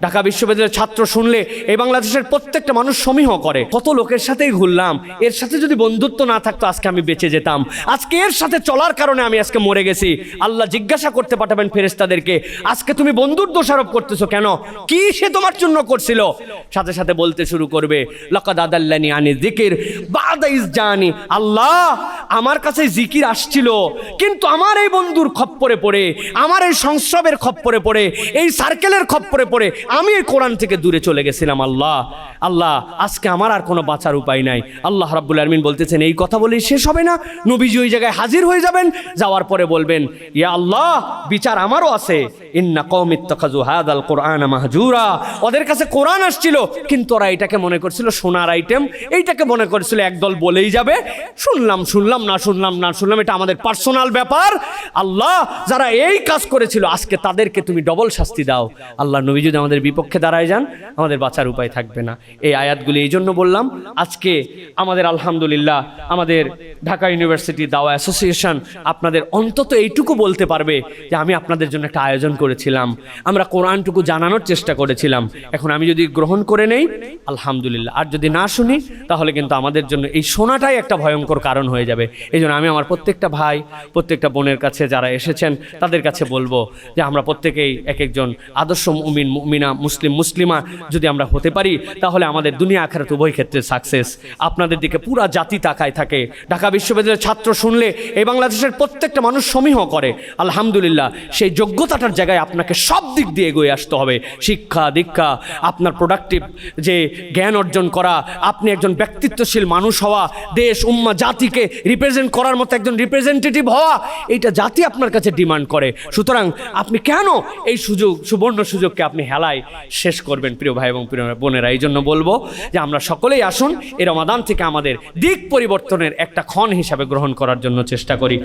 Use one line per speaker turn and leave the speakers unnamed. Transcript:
ঢাকা বিশ্ববিদ্যালয়ের ছাত্র শুনলে এই বাংলাদেশের প্রত্যেকটা মানুষ সমীহ করে। কত লোকের সাথেই ঘুরলাম, এর সাথে যদি বন্ধুত্ব না থাকতো আজকে আমি বেঁচে যেতাম। আজকে এর সাথে চলার কারণে আমি আজকে মরে গেছি। আল্লাহ জিজ্ঞাসা করতে পাঠাবেন ফেরেশতাদেরকে, আজকে তুমি বন্ধুর দোষারোপ করতেছো কেন? কি সে তোমার জন্য করছিল? সাথে সাথে বলতে শুরু করবে, লাকাদ আদাল্লানি আনি যিকির বাদা ইজ জানি। আল্লাহ, আমার কাছে জিকির আসছিল, কিন্তু আমার এই বন্ধুর খপ্পরে পড়ে, আমার এই সংস্রবের খপ্পরে পড়ে, এই সার্কেলের খপ্পরে পড়ে আমি এই কোরআন থেকে দূরে চলে গেছিলাম। আল্লাহ আল্লাহ, আজকে আমার আর কোনো বাঁচার উপায় নাই। আল্লাহ রাব্বুল আলামিন বলতেছেন, এই কথা বলেই শেষ হবে না। নবীজি ওই জায়গায় হাজির হয়ে যাবেন, যাওয়ার পরে বলবেন, ইয়া আল্লাহ, বিচার আমারও আছে। ইন্না কওমি ইত্তাখাযু হাযাল কুরআনা মাহজুরা। ওদের কাছে কোরআন আসছিল, কিন্তু ওরা এটাকে মনে করছিল সোনার আইটেম, এইটাকে মনে করছিল একদল বলেই যাবে, শুনলাম শুনলাম না শুনলাম না শুনলাম, এটা আমাদের পার্সোনাল ব্যাপার। আল্লাহ, যারা এই কাজ করেছিল আজকে তাদেরকে তুমি ডবল শাস্তি দাও। আল্লাহ নবী যদি আমাদের বিপক্ষে দাঁড়ায় যান, আমাদের বাঁচার উপায় থাকবে না। এই আয়াতগুলি এই জন্য বললাম, আজকে আমাদের আলহামদুলিল্লাহ আমাদের ঢাকা ইউনিভার্সিটি দাওয়া অ্যাসোসিয়েশন আপনাদের অন্তত এইটুকু বলতে পারবে যে আমি আপনাদের জন্য একটা আয়োজন করেছিলাম, আমরা কোরআনটুকু জানানোর চেষ্টা করেছিলাম। এখন আমি যদি গ্রহণ করে নেই আলহামদুলিল্লাহ, আর যদি না শুনি তাহলে কিন্তু আমাদের জন্য এই শোনাটাই একটা ভয়ঙ্কর কারণ হয়ে যাবে। এই জন্য আমি আমার প্রত্যেকটা ভাই, প্রত্যেকটা বোনের কাছে যারা এসেছেন তাদের কাছে বলবো যে আমরা প্রত্যেকেই এক একজন আদর্শ মুমিন মুমিনা, মুসলিম মুসলিমা যদি আমরা হতে পারি, তাহলে আমাদের দুনিয়া আখিরাত উভয় ক্ষেত্রে সাকসেস। আপনাদের দিকে পুরা জাতি তাকায় থাকে। ঢাকা বিশ্ববিদ্যালয়ের ছাত্র শুনলে এই বাংলাদেশের প্রত্যেকটা মানুষ সমীহ করে। আলহামদুলিল্লাহ, সেই যোগ্যতাটার জায়গায় আপনাকে সব দিক দিয়ে এগিয়ে আসতে হবে। শিক্ষা দীক্ষা, আপনার প্রোডাক্টিভ যে জ্ঞান অর্জন করা, আপনি একজন ব্যক্তিত্বশীল মানুষ হওয়া, দেশ উম্মা জাতিকে রিপ্রেজেন্ট করার মতো একজন রিপ্রেজেন্টেটিভ হওয়া, এইটা জাতি আপনার কাছে ডিমান্ড করে। সুতরাং আপনি কেন এই সুযোগ, সুবর্ণ সুযোগকে আপনি হেলায় শেষ করবেন? প্রিয় ভাই এবং প্রিয় বোনেরা, এই জন্য বলবো যে আমরা সকলেই আসুন এই রমাদান থেকে আমাদের দিক পরিবর্তনের একটা ক্ষণ হিসাবে গ্রহণ করার জন্য চেষ্টা করি।